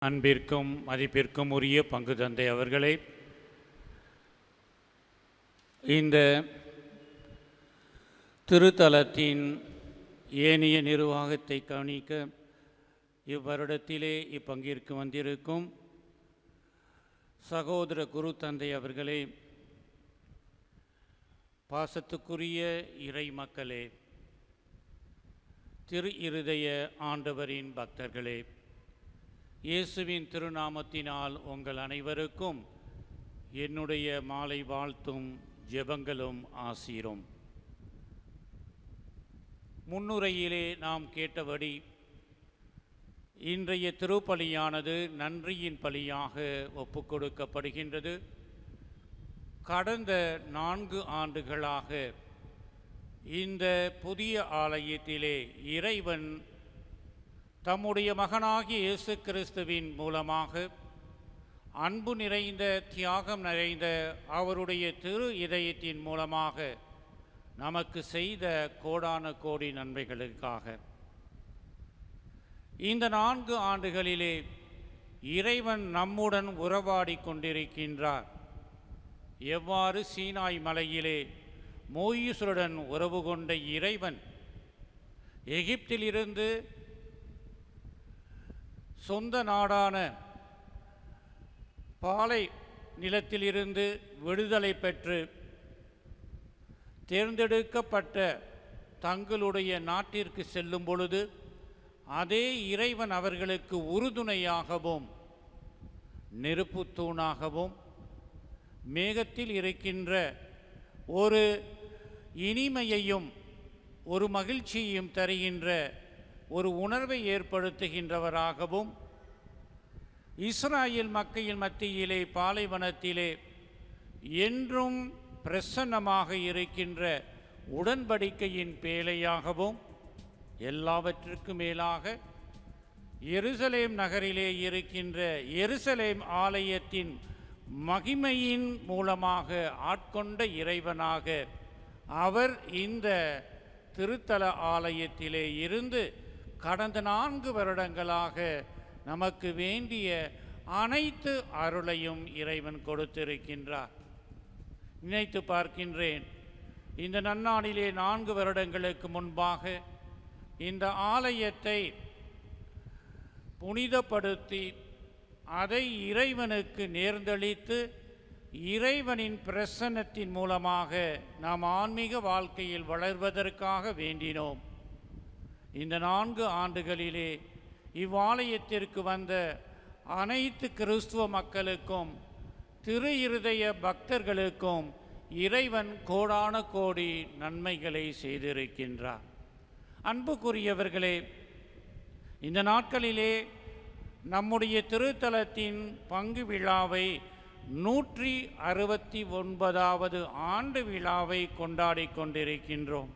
அன்பிற்கும் மதிப்பிற்கும் உரிய பங்கு தந்தை அவர்களே, இந்த திருத்தலத்தின் ஏனைய நிர்வாகத்தை கவனிக்க இவ்வருடத்திலே இப்பங்கிற்கு வந்திருக்கும் சகோதர குரு தந்தை அவர்களே, பாசத்துக்குரிய இறை மக்களே, திரு இருதய ஆண்டவரின் பக்தர்களே, இயேசுவின் திருநாமத்தினால் உங்கள் அனைவருக்கும் என்னுடைய மாலை வாழ்த்தும் ஜெபங்களும் ஆசீரும். முன்னுரையிலே நாம் கேட்டபடி இன்றைய திருப்பலியானது நன்றியின் பலியாக ஒப்புக்கொடுக்கப்படுகின்றது. கடந்த 4 ஆண்டுகளாக இந்த புதிய ஆலயத்திலே இறைவன் தம்முடைய மகனாகிய இயேசு கிறிஸ்துவின் மூலமாக அன்பு நிறைந்த தியாகம் நிறைந்த அவருடைய திரு இதயத்தின் மூலமாக நமக்கு செய்த கோடான கோடி நன்மைகளுக்காக இந்த 4 ஆண்டுகளிலே இறைவன் நம்முடன் உறவாடி கொண்டிருக்கின்றார். எவ்வாறு சீனாய் மலையிலே மோயிசுடன் உறவு கொண்ட இறைவன் எகிப்திலிருந்து சொந்த நாடான பாலை நிலத்திலிருந்து விடுதலை பெற்று தேர்ந்தெடுக்கப்பட்ட தங்களுடைய நாட்டிற்கு செல்லும் பொழுது அதே இறைவன் அவர்களுக்கு உறுதுணையாகவும் நெருப்பு தூணாகவும் மேகத்தில் இருக்கின்ற ஒரு இனிமையையும் ஒரு மகிழ்ச்சியையும் தருகின்ற ஒரு உணர்வை ஏற்படுத்துகின்றவராகவும் இஸ்ராயேல் மக்களின் மத்தியிலே பாலைவனத்திலே என்றும் பிரசன்னமாக இருக்கின்ற உடன்படிக்கையின் பேழையாகவும் எல்லாவற்றிற்கும் மேலாக எருசலேம் நகரிலே இருக்கின்ற எருசலேம் ஆலயத்தின் மகிமையின் மூலமாக ஆட்கொண்ட இறைவனாக அவர் இந்த திருத்தல ஆலயத்திலே இருந்து கடந்த 4 வருடங்களாக நமக்கு வேண்டிய அனைத்து அருளையும் இறைவன் கொடுத்திருக்கின்றார். நினைத்து பார்க்கின்றேன், இந்த நன்னாளிலே 4 வருடங்களுக்கு முன்பாக இந்த ஆலயத்தை புனிதப்படுத்தி அதை இறைவனுக்கு நேர்ந்தளித்து இறைவனின் பிரசன்னத்தின் மூலமாக நாம் ஆன்மீக வாழ்க்கையில் வளர்வதற்காக வேண்டினோம். இந்த 4 ஆண்டுகளிலே இவ்வாலயத்திற்கு வந்த அனைத்து கிறிஸ்துவ மக்களுக்கும் திரு இருதய பக்தர்களுக்கும் இறைவன் கோடான கோடி நன்மைகளை செய்திருக்கின்றார். அன்புக்குரியவர்களே, இந்த நாட்களிலே நம்முடைய திருத்தலத்தின் பங்கு விழாவை 169வது ஆண்டு விழாவை கொண்டாடி கொண்டிருக்கின்றோம்.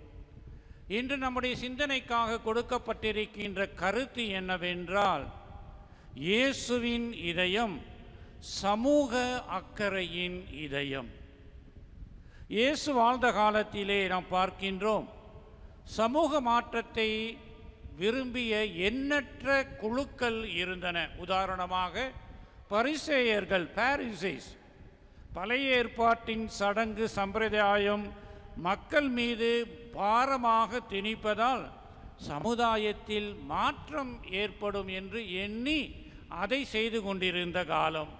இன்று நம்முடைய சிந்தனைக்காக கொடுக்கப்பட்டிருக்கின்ற கருத்து என்னவென்றால், இயேசுவின் இதயம் சமூக அக்கறையின் இதயம். இயேசு வாழ்ந்த காலத்திலே நாம் பார்க்கின்றோம், சமூக மாற்றத்தை விரும்பிய எண்ணற்ற குழுக்கள் இருந்தன. உதாரணமாக பரிசேயர்கள், பாரிசேஸ், பழைய ஏற்பாட்டின் சடங்கு சம்பிரதாயம் மக்கள் மீது பாரமாக திணிப்பதால் சமுதாயத்தில் மாற்றம் ஏற்படும் என்று எண்ணி அதை செய்து கொண்டிருந்த காலம்.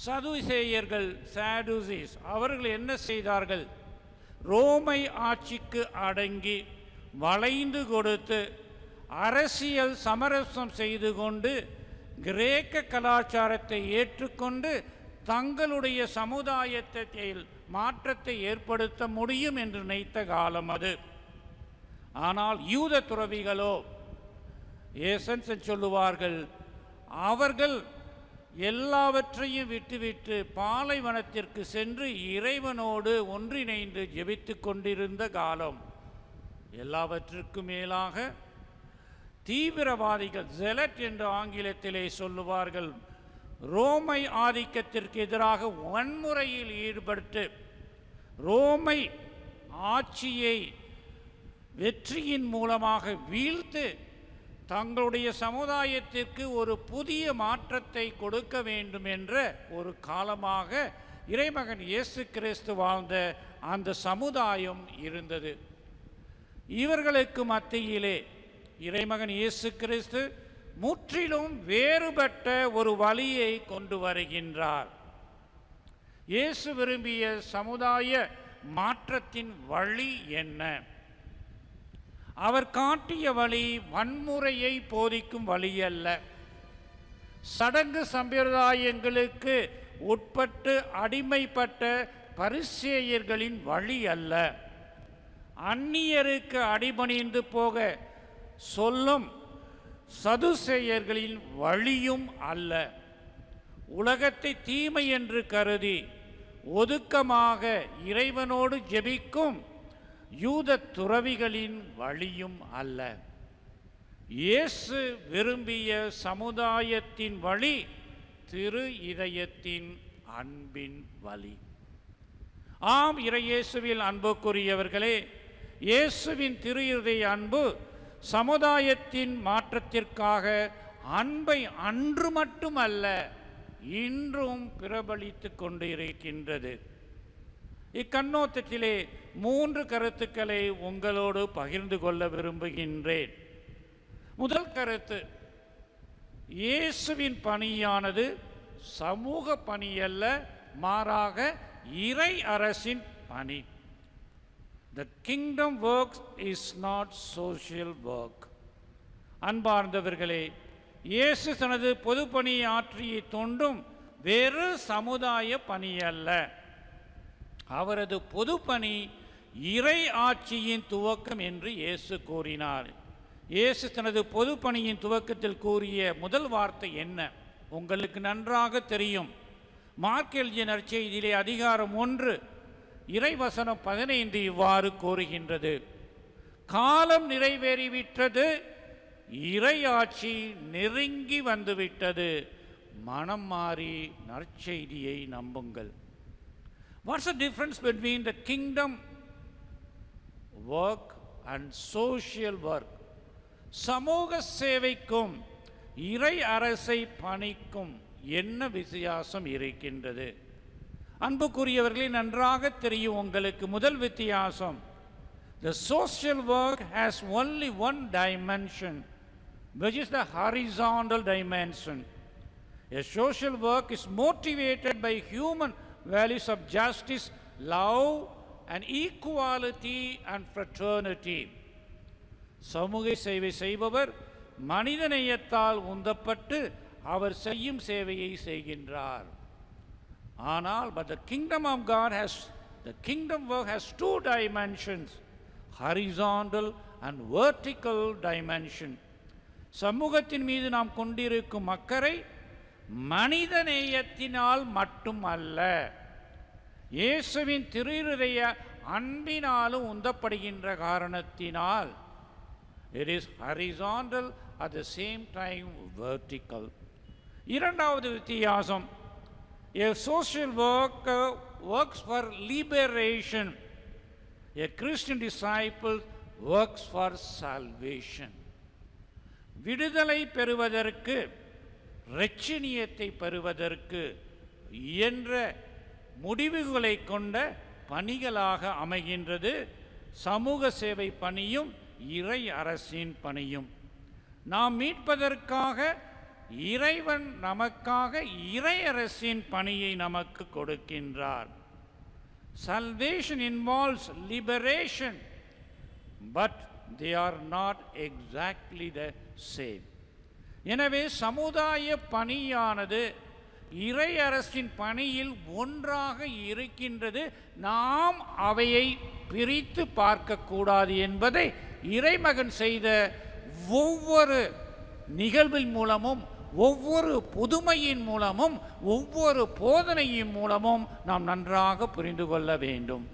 சதுசேயர்கள், சாடுசீஸ், அவர்கள் என்ன செய்தார்கள்? ரோமை ஆட்சிக்கு அடங்கி வளைந்து கொடுத்து அரசியல் சமரசம் செய்து கொண்டு கிரேக்க கலாச்சாரத்தை ஏற்றுக்கொண்டு தங்களுடைய சமுதாயத்தில் மாற்றத்தை ஏற்படுத்த முடியும் என்று நினைத்த காலம் அது. ஆனால் யூத துறவிகளோ, ஏசன்ஸ் சொல்லுவார்கள், அவர்கள் எல்லாவற்றையும் விட்டுவிட்டு பாலைவனத்திற்கு சென்று இறைவனோடு ஒன்றிணைந்து ஜெபித்து கொண்டிருந்த காலம். எல்லாவற்றுக்கும் மேலாக தீவிரவாதிகள், ஜெலட் என்று ஆங்கிலத்திலே சொல்லுவார்கள், ரோமை ஆதிக்கத்திற்கு எதிராக வன்முறையில் ஈடுபட்டு ரோமை ஆட்சியை வெற்றியின் மூலமாக வீழ்த்து தங்களுடைய சமுதாயத்திற்கு ஒரு புதிய மாற்றத்தை கொடுக்க வேண்டும் என்ற ஒரு காலமாக இறைமகன் இயேசு கிறிஸ்து வாழ்ந்த அந்த சமுதாயம் இருந்தது. இவர்களுக்கு மத்தியிலே இறைமகன் இயேசு கிறிஸ்து முற்றிலும் வேறுபட்ட ஒரு வழியை கொண்டு வருகின்றார். இயேசு விரும்பிய சமுதாய மாற்றத்தின் வழி என்ன? அவர் காட்டிய வழி வன்முறையை போதிக்கும் வழி அல்ல. சடங்கு சம்பிரதாயங்களுக்கு உட்பட்டு அடிமைப்பட்ட பரிசேயர்களின் வழி அல்ல. அந்நியருக்கு அடிபணிந்து போக சொல்லும் சதுசேயர்களின் வழியும் அல்ல. உலகத்தை தீமை என்று கருதி ஒதுக்கமாக இறைவனோடு ஜெபிக்கும் யூத துறவிகளின் வழியும் அல்ல. இயேசு விரும்பிய சமுதாயத்தின் வழி திரு இதயத்தின் அன்பின் வழி. ஆம், இறையேசுவில் அன்புக்குரியவர்களே, இயேசுவின் திரு இதய அன்பு சமுதாயத்தின் மாற்றத்திற்காக அன்பை அன்று மட்டுமல்ல இன்றும் பிரபலித்து கொண்டு இருக்கின்றது. இக்கண்ணோட்டத்திலே 3 கருத்துக்களை உங்களோடு பகிர்ந்து கொள்ள விரும்புகின்றேன். முதல் கருத்து, இயேசுவின் பணியானது சமூக பணி அல்ல, மாறாக இறை அரசின் பணி. The kingdom work is not social work. அன்பார்ந்தவர்களே, இயேசு தனது பொது பணியை ஆற்றிய தொண்டும் வேறு சமுதாய பணி அல்ல. அவரது பொது பணி இறை ஆட்சியின் துவக்கம் என்று இயேசு கூறினார். இயேசு தனது பொது பணியின் துவக்கத்தில் கூறிய முதல் வார்த்தை என்ன? உங்களுக்கு நன்றாக தெரியும். மார்க் எழுதிய நற்செய்தியிலே அதிகாரம் 1 இறைவசனம் 15 இவ்வாறு கூறுகின்றது: காலம் நிறைவேறிவிட்டது, இறையாட்சி நெருங்கி வந்துவிட்டது, மனம் மாறி நற்செய்தியை நம்புங்கள். What's the difference between the kingdom work and social work? சமூக சேவைக்கும் இறை அரசை பணிக்கும் என்ன வித்தியாசம் இருக்கின்றது? அன்புக்குரியவர்களே, நன்றாக தெரியும் உங்களுக்கு. முதல் வித்தியாசம், the social work has only one dimension, which is the horizontal dimension. A social work is motivated by human values of justice, love and equality and fraternity. சமூக சேவை செய்பவர் மனிதநேயத்தால் உந்தப்பட்டு அவர் செய்யும் சேவையை செய்கின்றார். ஆனால் but the kingdom work has 2 dimensions, horizontal and vertical dimension. சமூகத்தின் மீது நாம் கொண்டிருக்கும் அக்கறை மனிதநேயத்தினால் மட்டும் அல்ல, இயேசுவின் திரு இதய அன்பினாலும் உந்தப்படுகின்ற காரணத்தினால் it is horizontal at the same time vertical. இரண்டாவது வித்தியாசம், a social worker works for liberation, a Christian disciple works for salvation. விடுதலை பெறுவதற்கு, இரட்சணியத்தை பெறுவதற்கு என்ற முடிவுகளை கொண்ட பணிகளாக அமைகின்றது சமூக சேவை பணியும் இறை அரசின் பணியும். நாம் மீட்பதற்காக இறைவன் நமக்காக இறை அரசின் பணியை நமக்கு கொடுக்கின்றார். Salvation involves liberation, but they are not exactly the same. எனவே சமுதாய பணியானது இறை அரசின் பணியில் ஒன்றாக இருக்கின்றது. நாம் அவையை பிரித்து பார்க்கக்கூடாது என்பதை இறைமகன் செய்த ஒவ்வொரு நிகழ்வின் மூலமும், ஒவ்வொரு புதுமையின் மூலமும், ஒவ்வொரு போதனையின் மூலமும் நாம் நன்றாக புரிந்து கொள்ள வேண்டும்.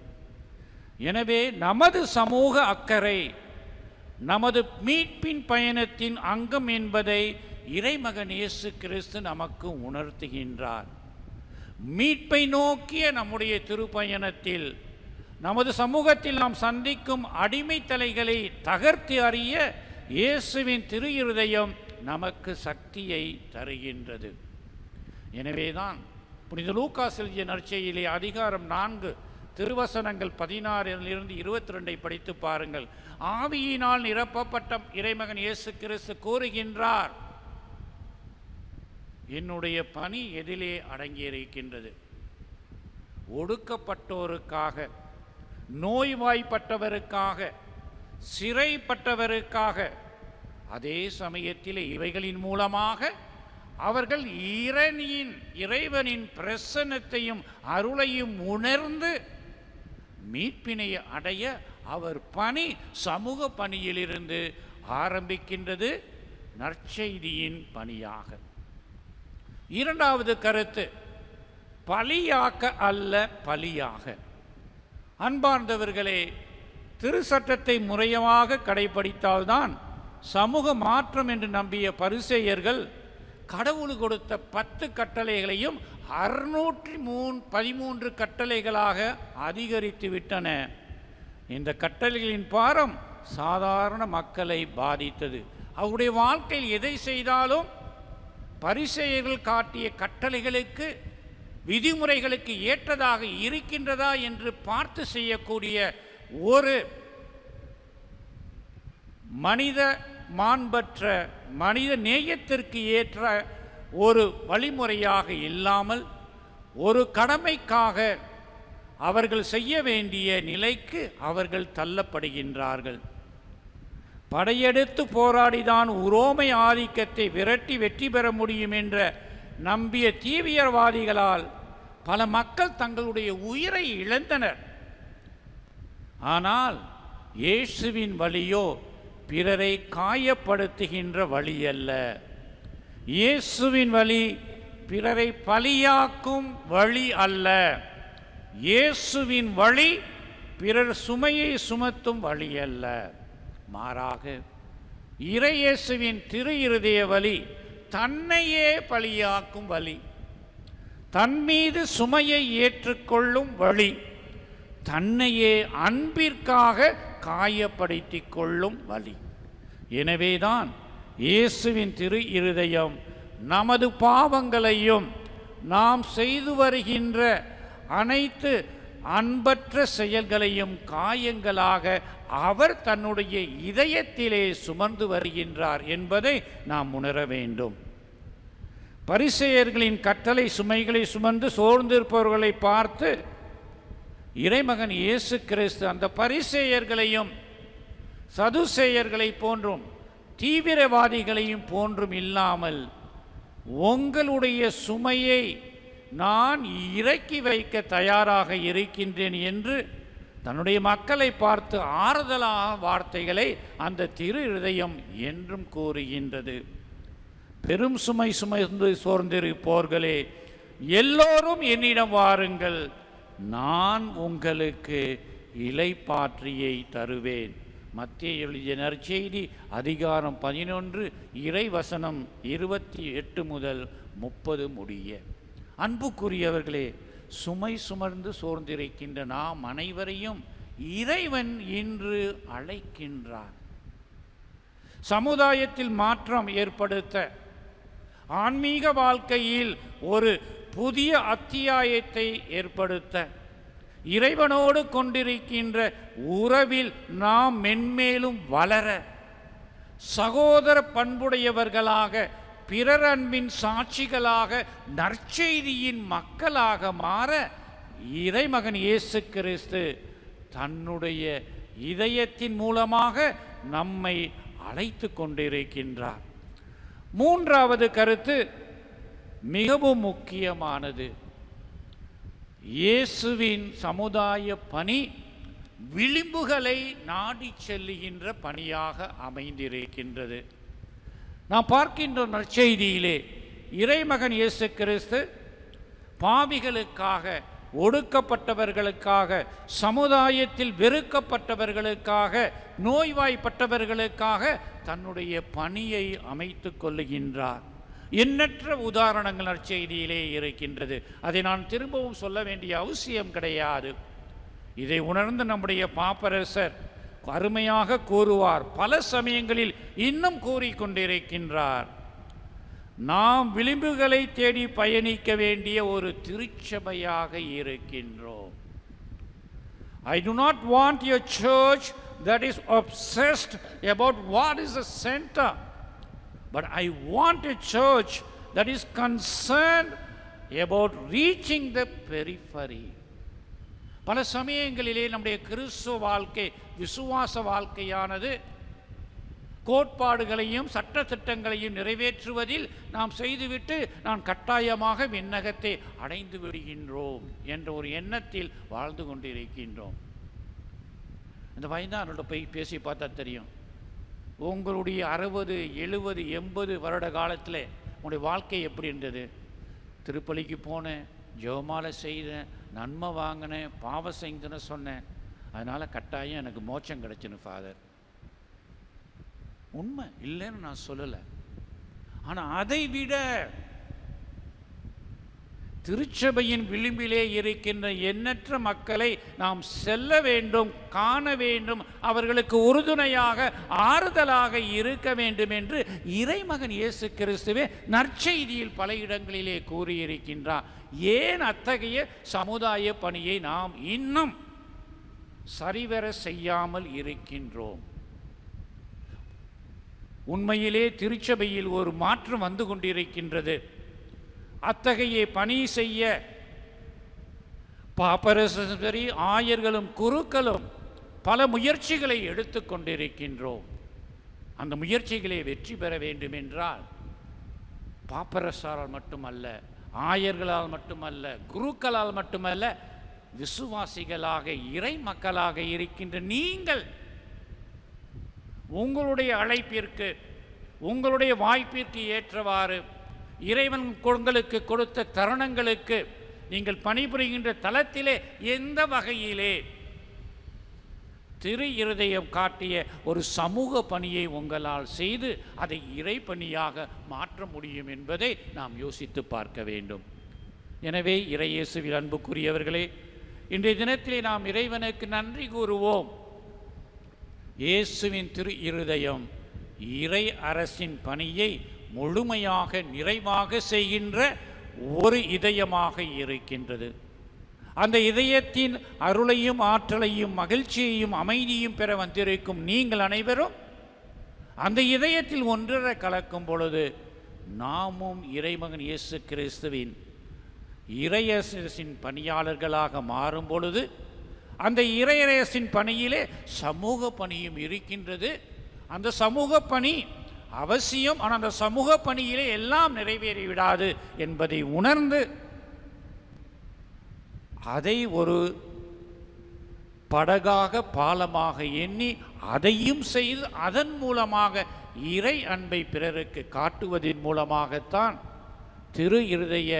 எனவே நமது சமூக அக்கறை நமது மீட்பின் பயணத்தின் அங்கம் என்பதை இறைமகன் இயேசு கிறிஸ்து நமக்கு உணர்த்துகின்றார். மீட்பை நோக்கிய நம்முடைய திருப்பயணத்தில் நமது சமூகத்தில் நாம் சந்திக்கும் அடிமைத்தலைகளை தகர்த்து அறிய இயேசுவின் திரு இருதயம் நமக்கு சக்தியை தருகின்றது. எனவேதான் புனித லூக்காஸ் எழுதிய நற்செய்தியிலே அதிகாரம் 4 திருவசனங்கள் 16 22 படித்து பாருங்கள். ஆவியினால் நிரப்பப்பட்ட இறைமகன் இயேசு கிறிஸ்து கூறுகின்றார், என்னுடைய பணி எதிலே அடங்கியிருக்கின்றது? ஒடுக்கப்பட்டோருக்காக, நோய்வாய்ப்பட்டவருக்காக, சிறைப்பட்டவருக்காக, அதே சமயத்தில் இவைகளின் மூலமாக அவர்கள் இறைவனின் பிரசன்னத்தையும் அருளையும் உணர்ந்து மீட்பினை அடைய அவர் பணி சமூக பணியிலிருந்து ஆரம்பிக்கின்றது, நற்செய்தியின் பணியாக. இரண்டாவது கருத்து, பலியாக்க அல்ல பலியாக. அன்பார்ந்தவர்களே, திருச்சட்டத்தை முறையாக கடைபிடித்தால்தான் சமூக மாற்றம் என்று நம்பிய பரிசேயர்கள் கடவுள் கொடுத்த 10 கட்டளைகளையும் 613 கட்டளைகளாக அதிகரித்து விட்டன. இந்த கட்டளைகளின் பாரம் சாதாரண மக்களை பாதித்தது. அவருடைய வாழ்க்கையில் எதை செய்தாலும் பரிசேயர்கள் காட்டிய கட்டளைகளுக்கு, விதிமுறைகளுக்கு ஏற்றதாக இருக்கின்றதா என்று பார்த்து செய்யக்கூடிய ஒரு மனித மாண்பற்ற, மனித நேயத்திற்கு ஏற்ற ஒரு வழிமுறையாக இல்லாமல் ஒரு கடமைக்காக அவர்கள் செய்ய வேண்டிய நிலைக்கு அவர்கள் தள்ளப்படுகின்றார்கள். படையெடுத்து போராடிதான் உரோமை ஆதிக்கத்தை விரட்டி வெற்றி பெற முடியும் என்ற நம்பிய தீவிரவாதிகளால் பல மக்கள் தங்களுடைய உயிரை இழந்தனர். ஆனால் இயேசுவின் வழியோ பிறரை காயப்படுத்துகின்ற வழி அல்ல. இயேசுவின் வழி பிறரை பலியாக்கும் வழி அல்ல. இயேசுவின் வழி பிறர் சுமையை சுமத்தும் வழி அல்ல. மாறாக இறையேசுவின் திரு இருதய வழி தன்னையே பலியாக்கும் வழி, தன் மீது சுமையை ஏற்றுக்கொள்ளும் வழி, தன்னையே அன்பிற்காக காயப்படுத்தி கொள்ளும் வழி. எனவேதான் இயேசுவின் திரு இருதயம் நமது பாவங்களையும் நாம் செய்து வருகின்ற அனைத்து அன்பற்ற செயல்களையும் காயங்களாக அவர் தன்னுடைய இதயத்திலே சுமந்து வருகின்றார் என்பதை நாம் உணர வேண்டும். பரிசேயர்களின் கட்டளை சுமைகளை சுமந்து சோர்ந்திருப்பவர்களை பார்த்து இறைமகன் இயேசு கிறிஸ்து அந்த பரிசேயர்களையும் சதுசேயர்களை போன்றும் தீவிரவாதிகளையும் போன்றும் இல்லாமல், உங்களுடைய சுமையை நான் இறக்கி வைக்க தயாராக இருக்கின்றேன் என்று தன்னுடைய மக்களை பார்த்து ஆறுதலான வார்த்தைகளை அந்த திரு இருதயம் என்றும் கூறுகின்றது. பெரும் சுமை சுமந்து சோர்ந்திருப்போர்களே, எல்லோரும் என்னிடம் வாருங்கள், நான் உங்களுக்கு இளைப்பாற்றியை தருவேன். மத்தேயு எழுதிய நற்செய்தி அதிகாரம் 11 இறைவசனம் 28 முதல் 30 முடிய. அன்புக்குரியவர்களே, சுமை சுமர்ந்து சோர்ந்திருக்கின்ற நாம் அனைவரையும் இறைவன் இன்று அழைக்கின்றார். சமுதாயத்தில் மாற்றம் ஏற்படுத்த, ஆன்மீக வாழ்க்கையில் ஒரு புதிய அத்தியாயத்தை ஏற்படுத்த, இறைவனோடு கொண்டிருக்கின்ற உறவில் நாம் மென்மேலும் வளர, சகோதர பண்புடையவர்களாக, பிறர் அன்பின் சாட்சிகளாக, நற்செய்தியின் மக்களாக மாற இறைமகன் இயேசு கிறிஸ்து தன்னுடைய இதயத்தின் மூலமாக நம்மை அழைத்து கொண்டிருக்கின்றார். மூன்றாவது கருத்து மிகவும் முக்கியமானது. இயேசுவின் சமுதாய பணி விளிம்புகளை நாடி செல்லுகின்ற பணியாக அமைந்திருக்கின்றது. நாம் பார்க்கின்ற நற்செய்தியிலே இறைமகன் இயேசு கிறிஸ்து பாவிகளுக்காக, ஒடுக்கப்பட்டவர்களுக்காக, சமுதாயத்தில் வெறுக்கப்பட்டவர்களுக்காக, நோய்வாய்ப்பட்டவர்களுக்காக தன்னுடைய பணியை அமைத்து கொள்ளுகின்றார். எண்ணற்ற உதாரணங்கள் நற்செய்தியிலே இருக்கின்றது. அதை நான் திரும்பவும் சொல்ல வேண்டிய அவசியம் கிடையாது. இதை உணர்ந்து நம்முடைய பாப்பரசர் அருமையாக கூறுவார். பல சமயங்களில் இன்னும் கூறிக்கொண்டிருக்கின்றார். நாம் விளிம்புகளை தேடி பயணிக்க வேண்டிய ஒரு திருச்சபையாக இருக்கின்றோம். I do not want a church that is obsessed about what is the center, but I want a church that is concerned about reaching the periphery. பல சமயங்களிலே நம்முடைய கிறிஸ்துவ வாழ்க்கை, விசுவாச வாழ்க்கையானது கோட்பாடுகளையும் சட்ட திட்டங்களையும் நிறைவேற்றுவதில் நாம் செய்துவிட்டு நான் கட்டாயமாக விண்ணகத்தை அடைந்து விடுகின்றோம் என்ற ஒரு எண்ணத்தில் வாழ்ந்து கொண்டிருக்கின்றோம். இந்த வயதானோட போய் பேசி பார்த்தா தெரியும், உங்களுடைய 60, 70, 80 வருட காலத்தில் உங்களுடைய வாழ்க்கை எப்படி இருந்தது? திருப்பலிக்கு போனேன், ஜெபமாலை செய்தேன், நன்மை வாங்கினேன், பாவம் செஞ்சேன்னு சொன்னேன், அதனால் கட்டாயம் எனக்கு மோட்சம் கிடைச்சுன்னு ஃபாதர். உண்மை இல்லைன்னு நான் சொல்லலை. ஆனால் அதை விட திருச்சபையின் விளிம்பிலே இருக்கின்ற எண்ணற்ற மக்களை நாம் செல்ல வேண்டும், காண வேண்டும், அவர்களுக்கு உறுதுணையாக ஆறுதலாக இருக்க வேண்டும் என்று இறைமகன் இயேசு கிறிஸ்துவே நற்செய்தியில் பல இடங்களிலே கூறியிருக்கின்றார். ஏன் அத்தகைய சமுதாய பணியை நாம் இன்னும் சரிவர செய்யாமல் இருக்கின்றோம்? உண்மையிலே திருச்சபையில் ஒரு மாற்றம் வந்து கொண்டிருக்கின்றது. அத்தகைய பணி செய்ய பாப்பரசரும் சரி, ஆயர்களும் குருக்களும் பல முயற்சிகளை எடுத்து கொண்டிருக்கின்றோம். அந்த முயற்சிகளை வெற்றி பெற வேண்டும் என்றால் பாப்பரசாரால் மட்டுமல்ல, ஆயர்களால் மட்டுமல்ல, குருக்களால் மட்டுமல்ல, விசுவாசிகளாக இறை மக்களாக இருக்கின்ற நீங்கள் உங்களுடைய அழைப்பிற்கு, உங்களுடைய வாய்ப்பிற்கு ஏற்றவாறு இறைவன் உங்களுக்கு கொடுத்த தருணங்களுக்கு நீங்கள் பணிபுரிகின்ற தளத்திலே எந்த வகையிலே திரு இருதயம் காட்டிய ஒரு சமூக பணியை உங்களால் செய்து அதை இறை பணியாக மாற்ற முடியும் என்பதை நாம் யோசித்து பார்க்க வேண்டும். எனவே இறை இயேசுவில் அன்புக்குரியவர்களே, இன்றைய தினத்திலே நாம் இறைவனுக்கு நன்றி கூறுவோம். இயேசுவின் திரு இருதயம் இறை அரசின் பணியை முழுமையாக நிறைவாக செய்கின்ற ஒரு இதயமாக இருக்கின்றது. அந்த இதயத்தின் அருளையும் ஆற்றலையும் மகிழ்ச்சியையும் அமைதியும் பெற வந்திருக்கும் நீங்கள் அனைவரும் அந்த இதயத்தில் ஒன்றரை கலக்கும் பொழுது நாமும் இறைமகன் இயேசு கிறிஸ்துவின் இறையரசின் பணியாளர்களாக மாறும் பொழுது அந்த இறையரசின் பணியிலே சமூக பணியும் இருக்கின்றது. அந்த சமூக பணி அவசியம். ஆனால் அந்த சமூக பணியிலே எல்லாம் நிறைவேறிவிடாது என்பதை உணர்ந்து அதை ஒரு படகாக பாலமாக எண்ணி அதையும் செய்து அதன் மூலமாக இறை அன்பை பிறருக்கு காட்டுவதன் மூலமாகத்தான் திரு இருதய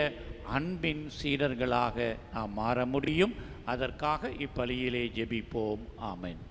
அன்பின் சீடர்களாக நாம் மாற முடியும். அதற்காக இப்பலியிலே ஜெபிப்போம். ஆமென்.